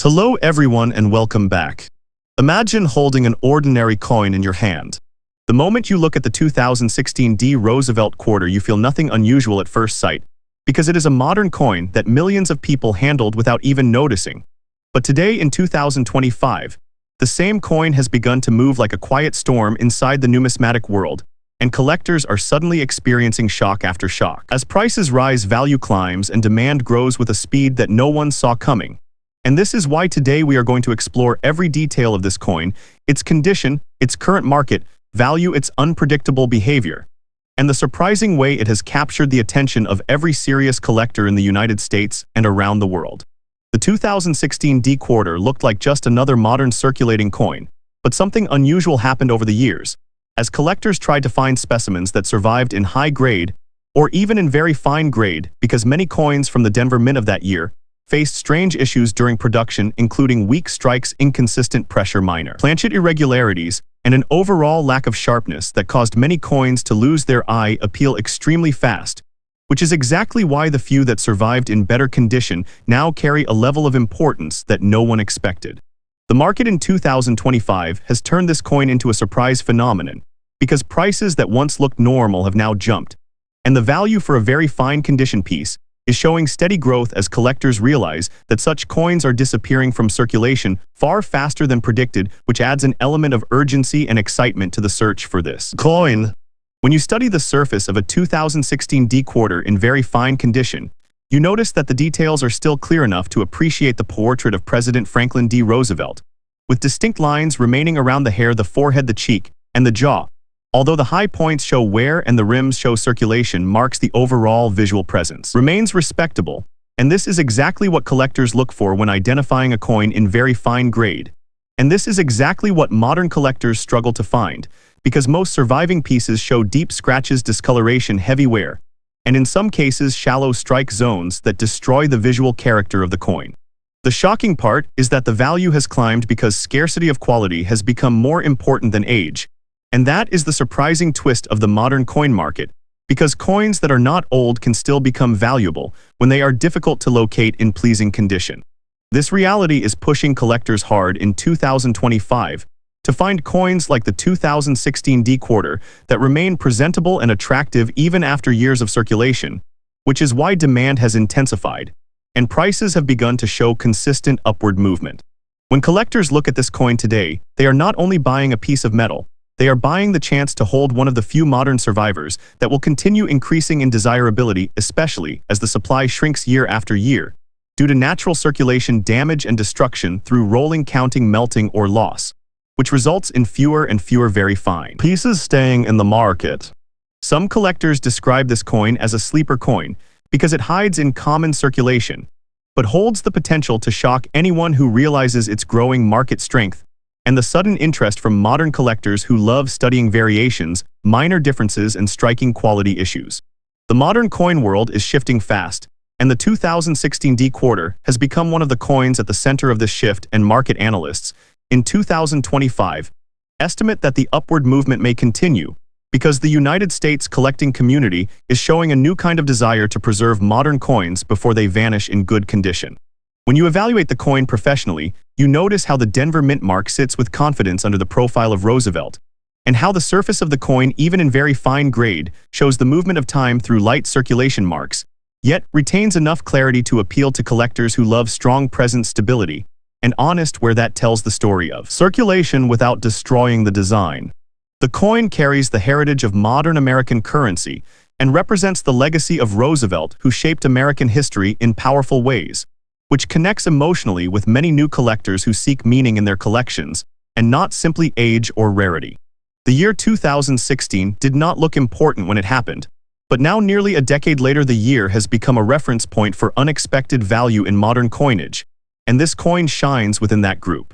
Hello everyone and welcome back. Imagine holding an ordinary coin in your hand. The moment you look at the 2016 D Roosevelt Quarter, you feel nothing unusual at first sight, because it is a modern coin that millions of people handled without even noticing. But today in 2025, the same coin has begun to move like a quiet storm inside the numismatic world, and collectors are suddenly experiencing shock after shock. As prices rise, value climbs, and demand grows with a speed that no one saw coming. And this is why today we are going to explore every detail of this coin, its condition, its current market value, its unpredictable behavior, and the surprising way it has captured the attention of every serious collector in the United States and around the world. The 2016 D Quarter looked like just another modern circulating coin, but something unusual happened over the years, as collectors tried to find specimens that survived in high grade or even in very fine grade, because many coins from the Denver Mint of that year faced strange issues during production, including weak strikes, inconsistent pressure, minor planchet irregularities, and an overall lack of sharpness that caused many coins to lose their eye appeal extremely fast, which is exactly why the few that survived in better condition now carry a level of importance that no one expected. The market in 2025 has turned this coin into a surprise phenomenon, because prices that once looked normal have now jumped, and the value for a very fine condition piece is showing steady growth as collectors realize that such coins are disappearing from circulation far faster than predicted, which adds an element of urgency and excitement to the search for this coin. When you study the surface of a 2016 D Quarter in very fine condition, you notice that the details are still clear enough to appreciate the portrait of President Franklin D. Roosevelt, with distinct lines remaining around the hair, the forehead, the cheek, and the jaw. Although the high points show wear and the rims show circulation, marks the overall visual presence remains respectable, and this is exactly what collectors look for when identifying a coin in very fine grade. And this is exactly what modern collectors struggle to find, because most surviving pieces show deep scratches, discoloration, heavy wear, and in some cases shallow strike zones that destroy the visual character of the coin. The shocking part is that the value has climbed because scarcity of quality has become more important than age. And that is the surprising twist of the modern coin market, because coins that are not old can still become valuable when they are difficult to locate in pleasing condition. This reality is pushing collectors hard in 2025 to find coins like the 2016 D Quarter that remain presentable and attractive even after years of circulation, which is why demand has intensified, and prices have begun to show consistent upward movement. When collectors look at this coin today, they are not only buying a piece of metal, they are buying the chance to hold one of the few modern survivors that will continue increasing in desirability, especially as the supply shrinks year after year, due to natural circulation damage and destruction through rolling, counting, melting, or loss, which results in fewer and fewer very fine pieces staying in the market. Some collectors describe this coin as a sleeper coin because it hides in common circulation, but holds the potential to shock anyone who realizes its growing market strength and the sudden interest from modern collectors who love studying variations, minor differences, and striking quality issues. The modern coin world is shifting fast, and the 2016 D Quarter has become one of the coins at the center of this shift, and market analysts, in 2025, estimate that the upward movement may continue because the United States collecting community is showing a new kind of desire to preserve modern coins before they vanish in good condition. When you evaluate the coin professionally, you notice how the Denver Mint mark sits with confidence under the profile of Roosevelt, and how the surface of the coin, even in very fine grade, shows the movement of time through light circulation marks, yet retains enough clarity to appeal to collectors who love strong present stability, and honest where that tells the story of circulation without destroying the design. The coin carries the heritage of modern American currency and represents the legacy of Roosevelt, who shaped American history in powerful ways, which connects emotionally with many new collectors who seek meaning in their collections, and not simply age or rarity. The year 2016 did not look important when it happened, but now nearly a decade later the year has become a reference point for unexpected value in modern coinage, and this coin shines within that group.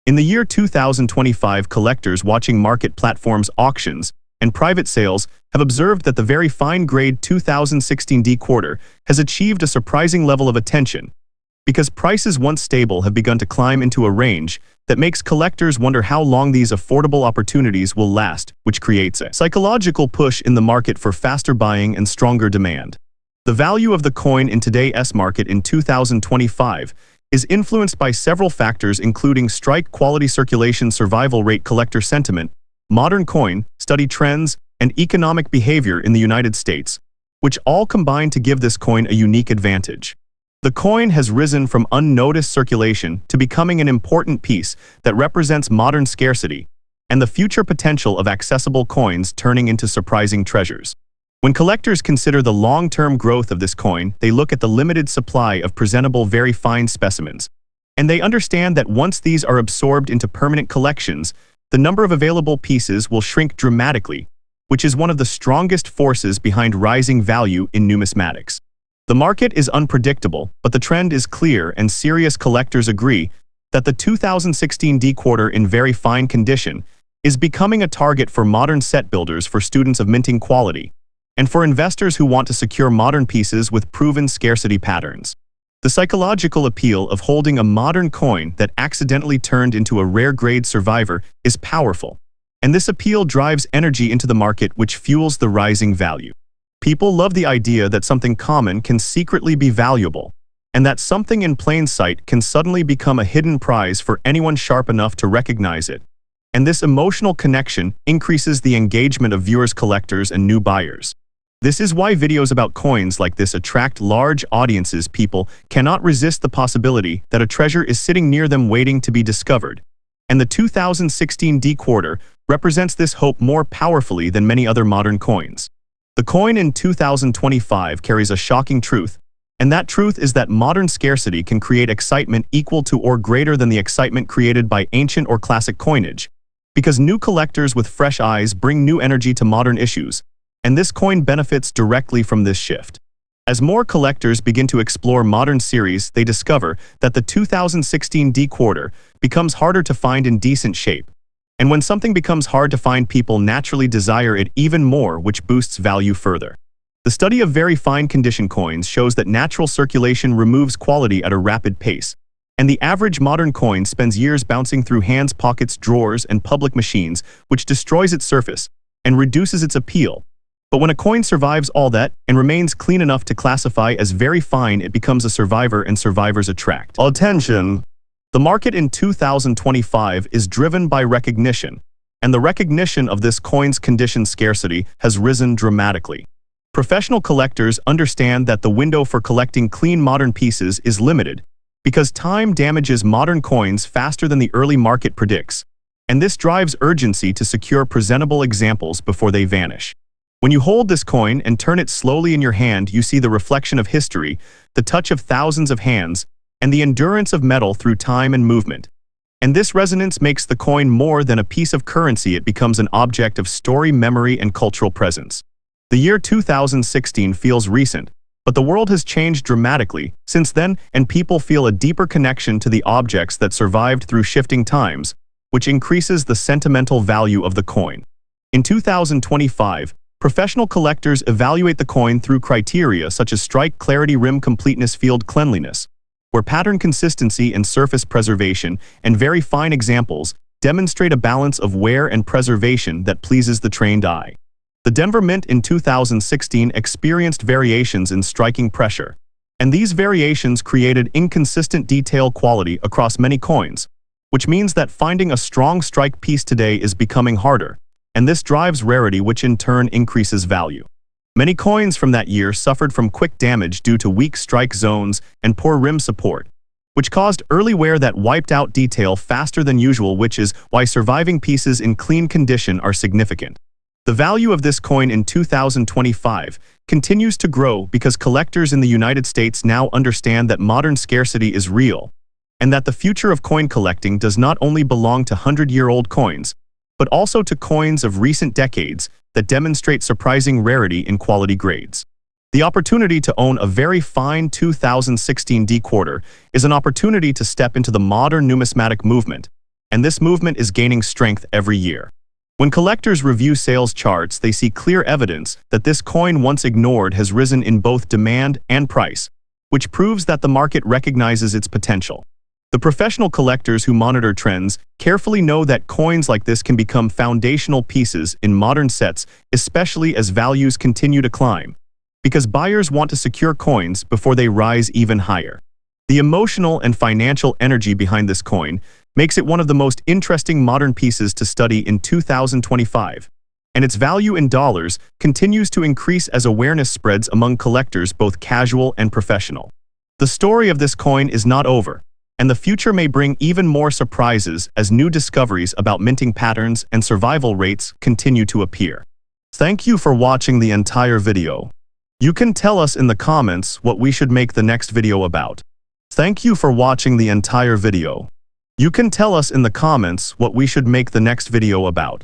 In the year 2025, collectors watching market platforms, auctions, and private sales have observed that the very fine grade 2016 D Quarter has achieved a surprising level of attention, because prices once stable have begun to climb into a range that makes collectors wonder how long these affordable opportunities will last, which creates a psychological push in the market for faster buying and stronger demand. The value of the coin in today's market in 2025 is influenced by several factors including strike quality, circulation, survival rate, collector sentiment, modern coin, study trends, and economic behavior in the United States, which all combine to give this coin a unique advantage. The coin has risen from unnoticed circulation to becoming an important piece that represents modern scarcity and the future potential of accessible coins turning into surprising treasures. When collectors consider the long-term growth of this coin, they look at the limited supply of presentable, very fine specimens, and they understand that once these are absorbed into permanent collections, the number of available pieces will shrink dramatically, which is one of the strongest forces behind rising value in numismatics. The market is unpredictable, but the trend is clear, and serious collectors agree that the 2016 D Quarter in very fine condition is becoming a target for modern set builders, for students of minting quality, and for investors who want to secure modern pieces with proven scarcity patterns. The psychological appeal of holding a modern coin that accidentally turned into a rare grade survivor is powerful, and this appeal drives energy into the market, which fuels the rising value. People love the idea that something common can secretly be valuable, and that something in plain sight can suddenly become a hidden prize for anyone sharp enough to recognize it. And this emotional connection increases the engagement of viewers, collectors, and new buyers. This is why videos about coins like this attract large audiences. People cannot resist the possibility that a treasure is sitting near them waiting to be discovered. And the 2016 D Quarter represents this hope more powerfully than many other modern coins. The coin in 2025 carries a shocking truth, and that truth is that modern scarcity can create excitement equal to or greater than the excitement created by ancient or classic coinage, because new collectors with fresh eyes bring new energy to modern issues, and this coin benefits directly from this shift. As more collectors begin to explore modern series, they discover that the 2016 D Quarter becomes harder to find in decent shape. And when something becomes hard to find, people naturally desire it even more, which boosts value further. The study of very fine condition coins shows that natural circulation removes quality at a rapid pace, and the average modern coin spends years bouncing through hands, pockets, drawers, and public machines, which destroys its surface and reduces its appeal. But when a coin survives all that and remains clean enough to classify as very fine, it becomes a survivor, and survivors attract attention. The market in 2025 is driven by recognition, and the recognition of this coin's condition scarcity has risen dramatically. Professional collectors understand that the window for collecting clean modern pieces is limited, because time damages modern coins faster than the early market predicts, and this drives urgency to secure presentable examples before they vanish. When you hold this coin and turn it slowly in your hand, you see the reflection of history, the touch of thousands of hands, and the endurance of metal through time and movement. And this resonance makes the coin more than a piece of currency. It becomes an object of story, memory, and cultural presence. The year 2016 feels recent, but the world has changed dramatically since then, and people feel a deeper connection to the objects that survived through shifting times, which increases the sentimental value of the coin. In 2025, professional collectors evaluate the coin through criteria such as strike clarity, rim completeness, field cleanliness, where pattern consistency and surface preservation and very fine examples demonstrate a balance of wear and preservation that pleases the trained eye. The Denver Mint in 2016 experienced variations in striking pressure, and these variations created inconsistent detail quality across many coins, which means that finding a strong strike piece today is becoming harder, and this drives rarity, which in turn increases value. Many coins from that year suffered from quick damage due to weak strike zones and poor rim support, which caused early wear that wiped out detail faster than usual, which is why surviving pieces in clean condition are significant. The value of this coin in 2025 continues to grow because collectors in the United States now understand that modern scarcity is real, and that the future of coin collecting does not only belong to 100-year-old coins, but also to coins of recent decades that demonstrate surprising rarity in quality grades. The opportunity to own a very fine 2016 D Quarter is an opportunity to step into the modern numismatic movement, and this movement is gaining strength every year. When collectors review sales charts, they see clear evidence that this coin, once ignored, has risen in both demand and price, which proves that the market recognizes its potential. The professional collectors who monitor trends carefully know that coins like this can become foundational pieces in modern sets, especially as values continue to climb, because buyers want to secure coins before they rise even higher. The emotional and financial energy behind this coin makes it one of the most interesting modern pieces to study in 2025, and its value in dollars continues to increase as awareness spreads among collectors both casual and professional. The story of this coin is not over, and the future may bring even more surprises as new discoveries about minting patterns and survival rates continue to appear. Thank you for watching the entire video. You can tell us in the comments what we should make the next video about. Thank you for watching the entire video. You can tell us in the comments what we should make the next video about.